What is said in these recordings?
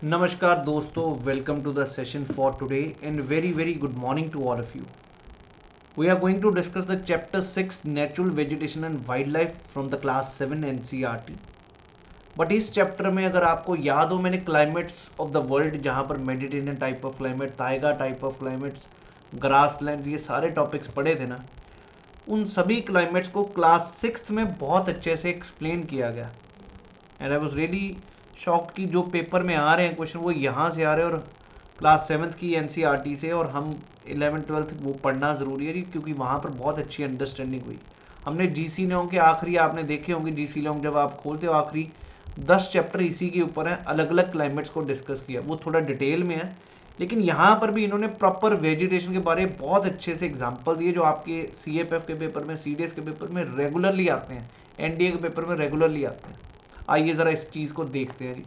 नमस्कार दोस्तों, welcome to the session for today and very good morning to all of you. We are going to discuss the chapter 6 natural vegetation and wildlife from the class 7 NCERT. But इस chapter में अगर आपको याद हो, मैंने climates of the world, जहाँ पर Mediterranean type of climate, taiga type of climates, grassland, ये सारे टॉपिक्स पढ़े थे ना. उन सभी क्लाइमेट्स को क्लास 6 में बहुत अच्छे से एक्सप्लेन किया गया. And I was really shocked कि जो पेपर में आ रहे हैं क्वेश्चन वो यहाँ से आ रहे हैं और क्लास 7th की NCERT से, और हम 11th-12th वो पढ़ना ज़रूरी है क्योंकि वहाँ पर बहुत अच्छी अंडरस्टैंडिंग हुई. हमने GC लॉन्ग के आखिरी, आपने देखे होंगे GC लॉन्ग जब आप खोलते हो, आखिरी 10 चैप्टर इसी के ऊपर हैं, अलग अलग क्लाइमेट्स को डिस्कस किया. वो थोड़ा डिटेल में है, लेकिन यहाँ पर भी इन्होंने प्रॉपर वेजिटेशन के बारे में बहुत अच्छे से एग्जाम्पल दिए जो आपके CFF के पेपर में, CDS के पेपर में रेगुलरली आते हैं, NDA के पेपर में रेगुलरली आते हैं. आइए ज़रा इस चीज़ को देखते हैं.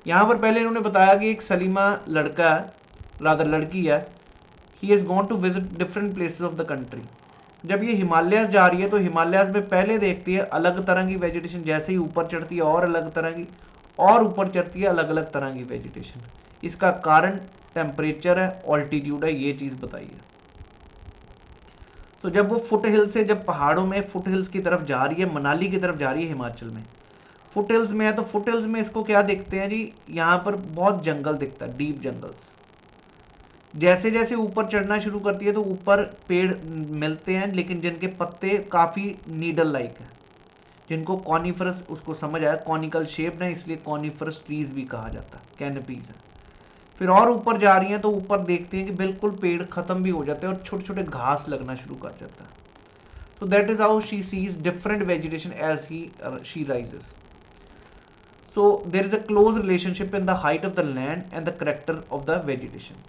यहाँ पर पहले इन्होंने बताया कि एक सलीमा लड़का है, रादर लड़की है. He has gone to visit different places of the country. जब ये हिमालयस जा रही है तो हिमालयस में पहले देखती है अलग तरह की वेजिटेशन, जैसे ही ऊपर चढ़ती है और अलग तरह की, और ऊपर चढ़ती है अलग अलग तरह की वेजिटेशन. इसका कारण टेम्परेचर है, ऑल्टीट्यूड है, ये चीज़ बताई है. तो जब वो फुट हिल से, जब पहाड़ों में फुट हिल्स की तरफ जा रही है, मनाली की तरफ जा रही है हिमाचल में, फुट हिल्स में है, तो फुट हिल्स में इसको क्या देखते हैं जी, यहाँ पर बहुत जंगल दिखता है, डीप जंगल्स. जैसे जैसे ऊपर चढ़ना शुरू करती है तो ऊपर पेड़ मिलते हैं, लेकिन जिनके पत्ते काफ़ी नीडल लाइक हैं, जिनको कॉनिफरस, उसको समझ आया, कॉनिकल शेप है, इसलिए कॉनिफरस ट्रीज भी कहा जाता है, कैनपीज है. फिर और ऊपर जा रही हैं तो ऊपर देखते हैं कि बिल्कुल पेड़ खत्म भी हो जाते हैं और छोटे छोटे घास लगना शुरू कर जाता है. तो that is how she sees different vegetation as she rises. So there is a close relationship in the height of the land and the character of the vegetation.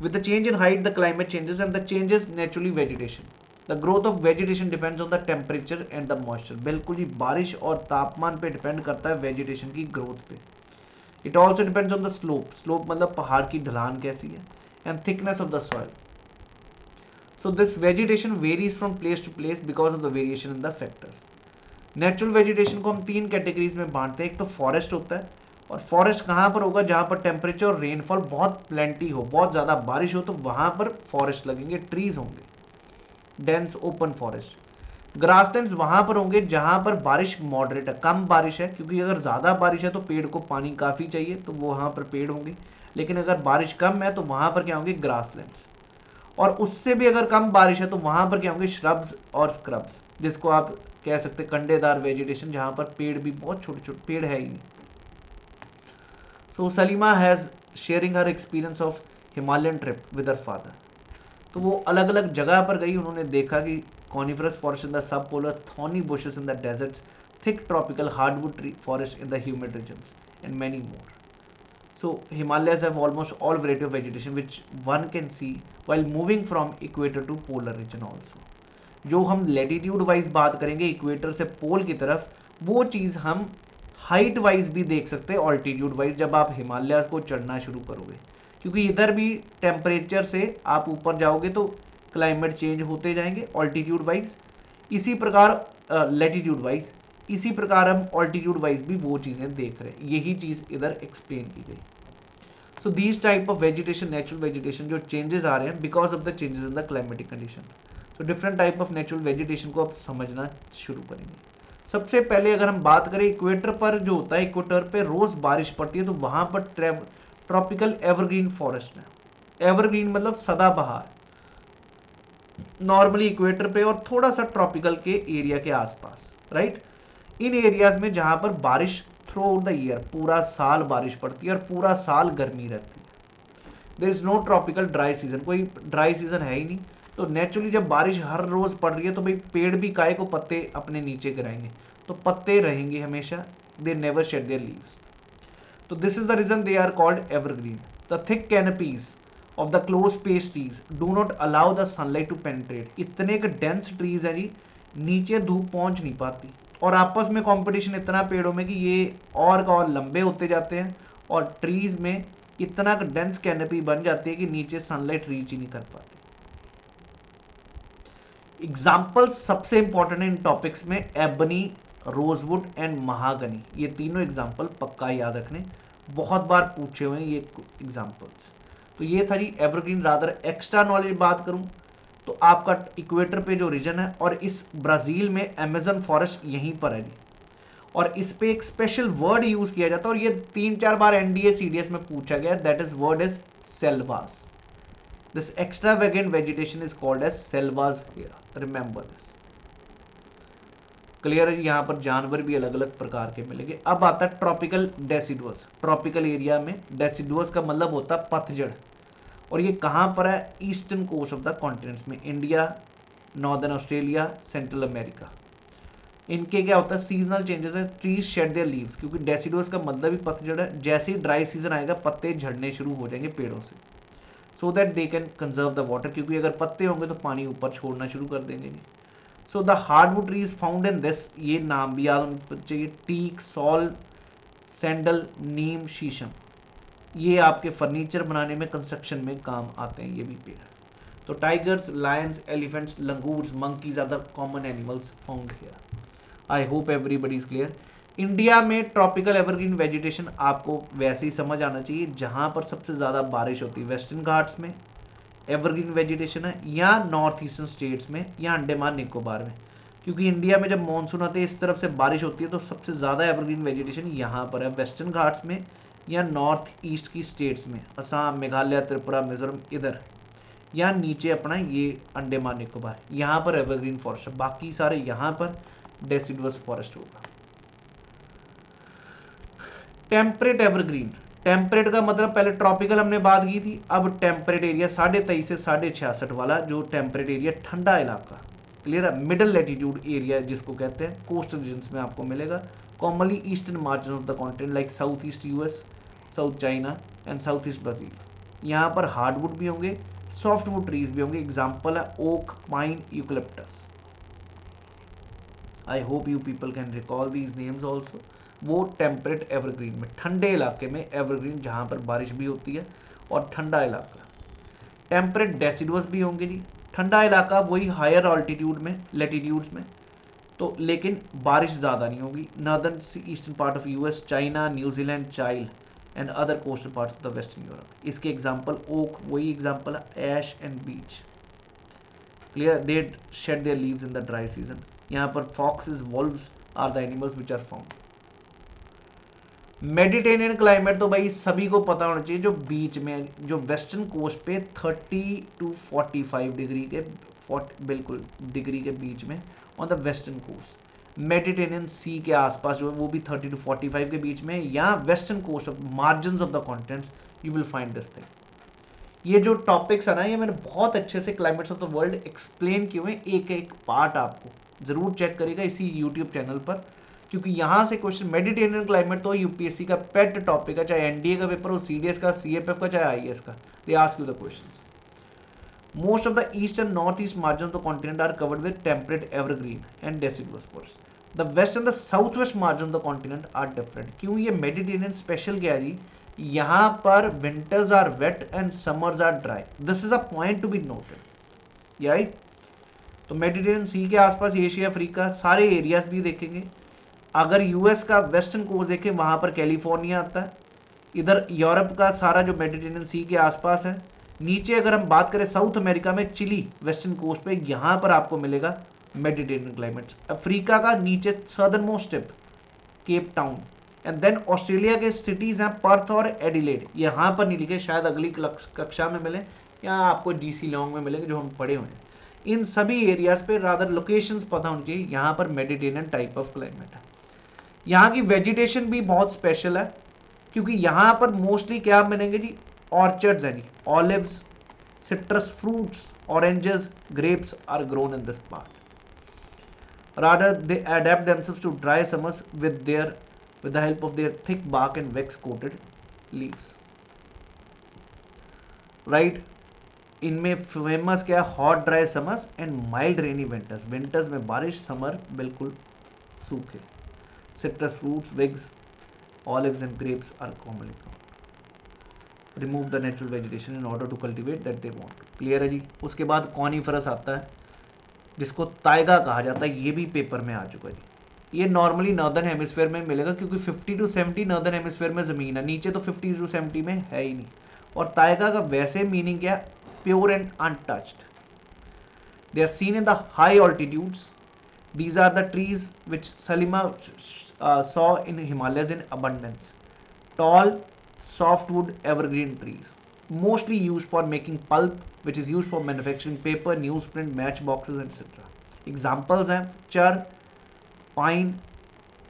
With the change in height, the climate changes and the changes naturally vegetation. The growth of vegetation depends on the temperature and the moisture. बिल्कुल ही बारिश और तापमान पे depend करता है vegetation की growth पे. It also depends on the slope. Slope मतलब पहाड़ की ढलान कैसी है, and thickness of the soil. So this vegetation varies from place to place because of the variation in the factors. Natural vegetation को हम 3 कैटेगरीज में बांटते हैं. एक तो फॉरेस्ट होता है, और फॉरेस्ट कहाँ पर होगा, जहाँ पर टेम्परेचर और रेनफॉल बहुत प्लेंटी हो, बहुत ज़्यादा बारिश हो, तो वहाँ पर फॉरेस्ट लगेंगे, ट्रीज होंगे, डेंस ओपन फॉरेस्ट. ग्रासलैंड्स वहाँ पर होंगे जहाँ पर बारिश मॉडरेट है, कम बारिश है, क्योंकि अगर ज़्यादा बारिश है तो पेड़ को पानी काफ़ी चाहिए, तो वहाँ पर पेड़ होंगे. लेकिन अगर बारिश कम है तो वहाँ पर क्या होंगे, ग्रासलैंड्स. और उससे भी अगर कम बारिश है तो वहाँ पर क्या होंगे, श्रब्स और स्क्रब्स, जिसको आप कह सकते हैं कंडेदार वेजिटेशन, जहाँ पर पेड़ भी बहुत छोटे छोटे, पेड़ है ही नहीं. So Salima has sharing her experience of Himalayan trip with her father. तो वो अलग अलग जगह पर गई, उन्होंने देखा कि coniferous forest in the sub polar, thorny bushes in the deserts, thick tropical hardwood tree forest in the humid regions, and many more. So Himalayas have almost all variety of vegetation which one can see while moving from equator to polar region also. जो हम latitude wise बात करेंगे equator से पोल की तरफ, वो चीज़ हम height wise भी देख सकते हैं, ऑल्टीट्यूड वाइज, जब आप हिमालयाज को चढ़ना शुरू करोगे, क्योंकि इधर भी टेम्परेचर से आप ऊपर जाओगे तो क्लाइमेट चेंज होते जाएंगे ऑल्टीट्यूड वाइज. इसी प्रकार लेटीट्यूड वाइज, इसी प्रकार हम ऑल्टीट्यूड वाइज भी वो चीज़ें देख रहे हैं. यही चीज़ इधर एक्सप्लेन की गई. So these type of vegetation, natural vegetation, जो चेंजेस आ रहे हैं because of the changes in the climatic condition. So different type of natural vegetation को आप समझना शुरू करेंगे. सबसे पहले अगर हम बात करें इक्वेटर पर, जो होता है इक्वेटर पे रोज बारिश पड़ती है, तो वहां पर ट्रॉपिकल एवरग्रीन फॉरेस्ट है. एवरग्रीन मतलब सदाबहार, नॉर्मली इक्वेटर पे और थोड़ा सा ट्रॉपिकल के एरिया के आसपास, राइट. इन एरियाज में जहां पर बारिश थ्रू आउट द ईयर, पूरा साल बारिश पड़ती है और पूरा साल गर्मी रहती है. There is no tropical dry season, कोई ड्राई सीजन है ही नहीं. तो नेचुरली जब बारिश हर रोज पड़ रही है तो भाई पेड़ भी काहे को पत्ते अपने नीचे गिराएंगे, तो पत्ते रहेंगे हमेशा, they never shed their leaves. तो this is the reason they are called evergreen. The thick canopies of the close space trees do not allow the sunlight to penetrate. इतने के डेंस ट्रीज है जी, नीचे धूप पहुंच नहीं पाती, और आपस में कंपटीशन इतना पेड़ों में कि ये और का और लंबे होते जाते हैं, और ट्रीज में इतना डेंस कैनपी बन जाती है कि नीचे सनलाइट रीच ही नहीं कर पाती. एग्जाम्पल्स सबसे इंपॉर्टेंट है इन टॉपिक्स में, एबनी, रोजवुड एंड महागनी, ये तीनों एग्जाम्पल पक्का याद रखने. बहुत बार पूछे हुए हैं ये एग्जाम्पल्स। तो ये था जी एवरग्रीन। रादर एक्स्ट्रा नॉलेज बात करूं तो आपका इक्वेटर पे जो रीजन है और इस ब्राजील में अमेजन फॉरेस्ट यहीं पर है जी, और इस पे एक स्पेशल वर्ड यूज किया जाता है और ये 3-4 बार एनडीए सीडीएस में पूछा गया, that is word is Selvas. This extravagant vegetation is called as selvas here, remember this। Clear है, यहां पर जानवर भी अलग अलग प्रकार के मिलेंगे। अब आता है ट्रॉपिकल डेसिडुअस। ट्रॉपिकल एरिया में डेसिडुअस का मतलब होता है पतझड़, और ये कहां पर है? Eastern coast of the continents में, India, northern Australia, central America. इनके क्या होता है? सीजनल चेंजेस है, ट्रीज शेड देयर लीव्स, क्योंकि डेसिडुअस का मतलब ही पतझड़ है। जैसे ही ड्राई सीजन आएगा पत्ते झड़ने शुरू हो जाएंगे पेड़ों से, so that they can conserve the water, क्योंकि अगर पत्ते होंगे तो पानी ऊपर छोड़ना शुरू कर देंगे। So the hardwood trees found in this, ये नाम भी याद होना चाहिए, टीक, सॉल, सैंडल, नीम, शीशम, ये आपके फर्नीचर बनाने में, कंस्ट्रक्शन में काम आते हैं ये भी पेड़। तो tigers, lions, elephants, langurs, monkeys are the common animals found here. I hope everybody is clear. India में ट्रॉपिकल एवरग्रीन वेजिटेशन आपको वैसे ही समझ आना चाहिए, जहां पर सबसे ज़्यादा बारिश होती है वेस्टर्न घाट्स में एवरग्रीन वेजिटेशन है, या नॉर्थ ईस्टर्न स्टेट्स में, या अंडमान निकोबार में। क्योंकि इंडिया में जब मानसून आते हैं इस तरफ से बारिश होती है तो सबसे ज़्यादा एवरग्रीन वेजिटेशन यहाँ पर है, वेस्टर्न घाट्स में या नॉर्थ ईस्ट की स्टेट्स में, असम, मेघालय, त्रिपुरा, मिजोरम, इधर, या नीचे अपना ये अंडमान निकोबार, यहाँ पर एवरग्रीन फॉरेस्ट है। बाकी सारे यहाँ पर डेसिडुअस फॉरेस्ट होगा। टेम्परेट एवरग्रीन, टेम्परेट का मतलब पहले ट्रॉपिकल हमने बात की थी, अब टेम्परेट एरिया 63.5 से 66.5 वाला जो टेम्परेट एरिया, ठंडा इलाका, क्लियर है, मिडल लैटिट्यूड एरिया जिसको कहते हैं, कोस्ट रीजन्स में आपको मिलेगा। Commonly eastern margin of the continent like south east US, south China and south east Brazil. यहाँ पर हार्डवुड भी होंगे, सॉफ्टवुड ट्रीज भी होंगे, एग्जाम्पल है oak, pine, eucalyptus. I hope you people can recall these names also. वो temperate evergreen में, ठंडे इलाके में एवरग्रीन जहाँ पर बारिश भी होती है और ठंडा इलाका। टेम्परेट डेसिडुअस भी होंगे जी, ठंडा इलाका वही हायर ऑल्टीट्यूड में, लेटीट्यूड्स में, तो लेकिन बारिश ज़्यादा नहीं होगी। नॉर्दर्न से eastern part of US, China, New Zealand, Chile and other coastal parts of the western Europe. इसके एग्जाम्पल ओक, वही एग्जाम्पल है, ash and beech, clear, they shed their leaves in the dry season. यहाँ पर foxes, wolves are the animals which are found. Mediterranean climate तो भाई सभी को पता होना चाहिए, जो बीच में, जो वेस्टर्न कोस्ट पे 30 to 45 डिग्री के, 40 बिल्कुल डिग्री के बीच में on the western coast, Mediterranean sea के आसपास जो है वो भी 30 to 45 के बीच में, या western coast of margin of the continents you will find this thing. ये जो टॉपिक्स है ना, ये मैंने बहुत अच्छे से climates of the world explain किए हुए, एक एक पार्ट आपको जरूर चेक करेगा इसी यूट्यूब चैनल पर, क्योंकि यहाँ से क्वेश्चन, मेडिटेरियन क्लाइमेट तो यूपीएससी का पेट टॉपिक है, चाहे एनडीए का पेपर हो, सीडीएस का, सीएफएफ का, चाहे आईएएस का, they ask you the questions. Most of the east and northeast margins of the continent are covered with temperate evergreen and deciduous forests. The west and the southwest margins of the continent are different. क्यों? ये Mediterranean special क्या है जी, यहाँ पर winters are wet and summers are dry. This is a point to be noted. Right, तो Mediterranean sea के आसपास Asia, Africa, सारे एरियाज भी देखेंगे। अगर यूएस का वेस्टर्न कोस्ट देखें, वहां पर कैलिफोर्निया आता है। इधर यूरोप का सारा जो मेडिटेरियन सी के आसपास है। नीचे अगर हम बात करें साउथ अमेरिका में, चिली वेस्टर्न कोस्ट पे, यहां पर आपको मिलेगा मेडिटेरियन क्लाइमेट। अफ्रीका का नीचे southern most tip, Cape Town, and then Australia के सिटीज हैं पर्थ और एडिलेड, यहाँ पर नहीं लिखे, शायद अगली कक्षा में मिले या आपको जीसी लॉन्ग में मिलेंगे जो हम पढ़े हुए हैं। इन सभी एरियाज पे रादर लोकेशंस पता होनी चाहिए, यहाँ पर मेडिटेरियन टाइप ऑफ क्लाइमेट है। यहाँ की वेजिटेशन भी बहुत स्पेशल है, क्योंकि यहाँ पर मोस्टली क्या मिलेंगे जी, ऑर्चर्ड्स हैं जी, olives, citrus fruits, oranges, grapes are grown in this part. Rather they adept themselves to dry summers with the help of their thick bark and wax coated leaves, right? इनमें famous क्या है, hot dry summers and mild rainy winters, winters में बारिश, summer बिल्कुल सूखे। Citrus fruits, figs, olives and grapes are commonly grown. Remove the natural vegetation in order to cultivate that they want. Clear है जी। उसके बाद कॉनिफरस आता है, जिसको ताइगा कहा जाता है, ये भी पेपर में आ चुका है जी। ये नॉर्मली नॉर्दर्न हेमिस्फेयर में मिलेगा क्योंकि 50 to 70 नॉर्दर्न हेमिस्फेयर में ज़मीन है, नीचे तो 50 to 70 में है ही नहीं। और ताइगा का वैसे मीनिंग क्या है? Pure and untouched. They are seen in the high altitudes. These are the trees which Salima saw in Himalayas in abundance. Tall, softwood evergreen trees, mostly used for making pulp, which is used for manufacturing paper, newsprint, matchboxes, etc. Examples हैं चर, pine,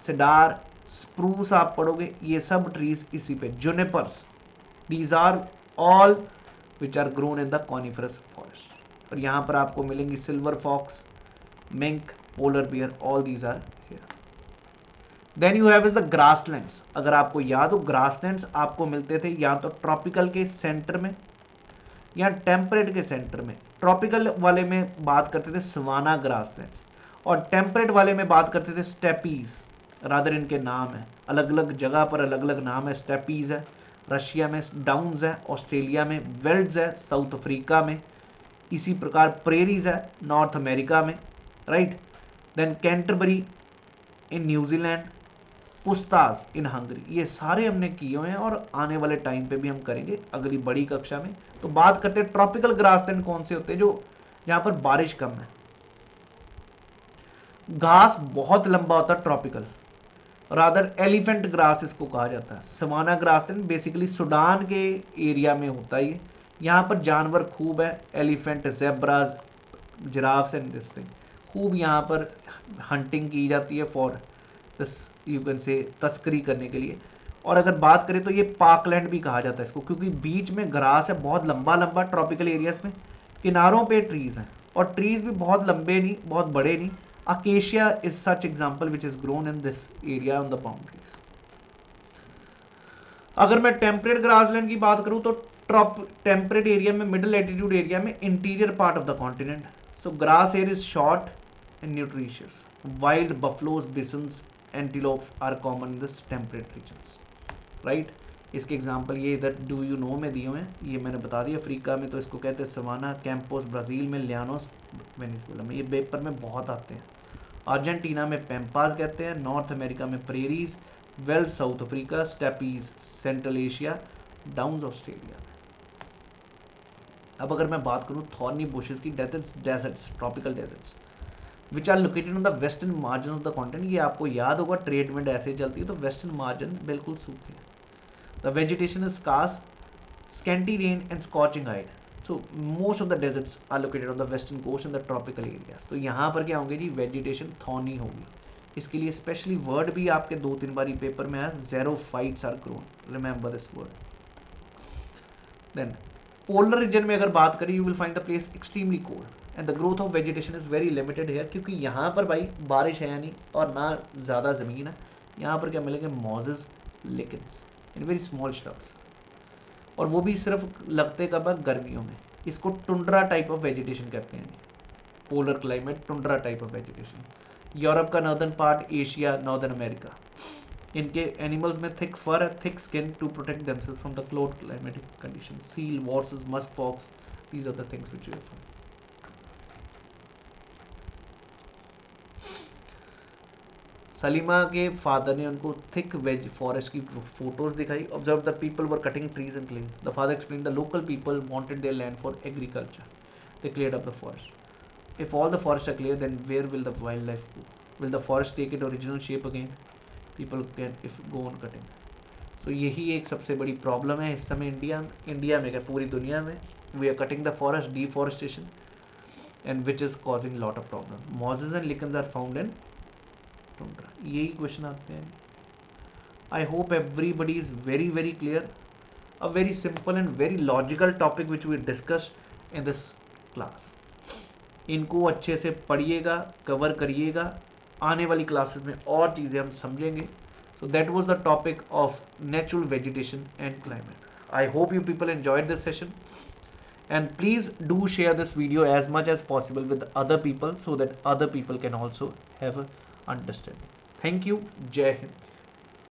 cedar, spruce आप पढ़ोगे, ये सब trees इसी पे, junipers, these are all which are grown in the coniferous forest. और यहाँ पर आपको मिलेंगी silver fox, mink, polar bear, all these are here. Then you have is the grasslands. अगर आपको याद हो, ग्रासलैंड्स आपको मिलते थे या तो ट्रॉपिकल के सेंटर में या टेम्परेट के सेंटर में। ट्रॉपिकल वाले में बात करते थे सवाना ग्रासलैंड्स, और टेम्परेट वाले में बात करते थे स्टेपीज। रादर इनके नाम है, अलग अलग जगह पर अलग अलग नाम है। स्टेपीज है रशिया में, डाउन्स है ऑस्ट्रेलिया में, वेल्ड्स है साउथ अफ्रीका में, इसी प्रकार प्रेरीज है नॉर्थ अमेरिका में, right. Then Canterbury in New Zealand, pusztas in Hungary. ये सारे हमने किए हुए हैं और आने वाले टाइम पे भी हम करेंगे अगली बड़ी कक्षा में। तो बात करते हैं ट्रॉपिकल ग्रासलैंड कौन से होते हैं, जो जहां पर बारिश कम है, घास बहुत लंबा होता है ट्रॉपिकल, रादर एलिफेंट ग्रास इसको कहा जाता है। सवाना ग्रासलैंड बेसिकली सूडान के एरिया में होता है ये। यहाँ पर जानवर खूब है, elephant, zebras, giraffes and this thing. खूब यहाँ पर हंटिंग की जाती है for this, you can say तस्करी करने के लिए। और अगर बात करें तो ये पार्कलैंड भी कहा जाता है इसको, क्योंकि बीच में ग्रास है बहुत लंबा लंबा ट्रॉपिकल एरियाज में, किनारों पे ट्रीज हैं, और ट्रीज भी बहुत लंबे नहीं, बहुत बड़े नहीं। Acacia is such example which is grown in this area on the boundaries. अगर मैं टेम्परेट ग्रासलैंड की बात करूं तो टेम्परेट एरिया में, मिडिल एल्टीट्यूड एरिया में, interior part of the continent, so grass here is short and nutritious. Wild buffaloes, bisons, antelopes are common in this temperate regions, right. इसके example ये इधर do you know में दिए हुए हैं, ये मैंने बता दिया। अफ्रीका में तो इसको कहते हैं सवाना, कैंपोस ब्राज़ील में, लियानोस वेनेजुएला में, ये पेपर में बहुत आते हैं। अर्जेंटीना में पैम्पास कहते हैं, नॉर्थ अमेरिका में prairies, veld south Africa, steppes central Asia, downs Australia में। अब अगर मैं बात करूं थॉर्नी बुशेस की, deserts, tropical deserts which are located on the western margin of the continent. ये आपको याद होगा ट्रीटमेंट ऐसे चलती है, तो वेस्टर्न मार्जिन बिल्कुल सूखे। The vegetation is scarce, scanty rain and scorching heat. So most of the deserts are located on the western coast and the tropical areas. तो यहाँ पर क्या होंगे जी, वेजिटेशन थॉर्नी होगी। इसके लिए स्पेशली वर्ड भी आपके 2-3 बारी पेपर में आया, xerophytes are grown, remember this word. Then polar region में अगर बात करें, you will find the place extremely cold and the growth of vegetation is very limited here, क्योंकि यहाँ पर भाई बारिश है नहीं और ना ज़्यादा ज़मीन है। यहाँ पर क्या मिलेंगे, mosses, लिकन्स in very small shrubs, और वो भी सिर्फ लगते कब है, गर्मियों में। इसको टुंड्रा टाइप ऑफ वेजिटेशन कहते हैं, polar climate, tundra type of vegetation. Europe का northern part, Asia, northern America, इनके एनिमल्स में थिक फर है, thick skin to protect themselves from the cold climatic conditions. Seal, walruses, musk fox, these are the things which you will find. Salima के father ने उनको thick wedge forest की photos दिखाई। Observe the people were cutting trees and clearing. The father explain the local people wanted their land for agriculture, they cleared up the forest. If all the forest are clear, then where will the wild life go? Will the forest take it original shape again? People can if go on cutting. So यही एक सबसे बड़ी problem है इस समय India में क्या पूरी दुनिया में, we are cutting the forest, deforestation, and which is causing lot of problem. Mosses and lichens are found in tundra. यही क्वेश्चन आते हैं। I hope everybody is very very clear. A very simple and very logical topic which we discussed in this class. इनको अच्छे से पढ़िएगा, cover करिएगा, आने वाली क्लासेस में और चीज़ें हम समझेंगे। So that was the topic of natural vegetation and climate. I hope you people enjoyed this session, and please do share this video as much as possible with other people so that other people can also have a understanding. Thank you. Jai Hind.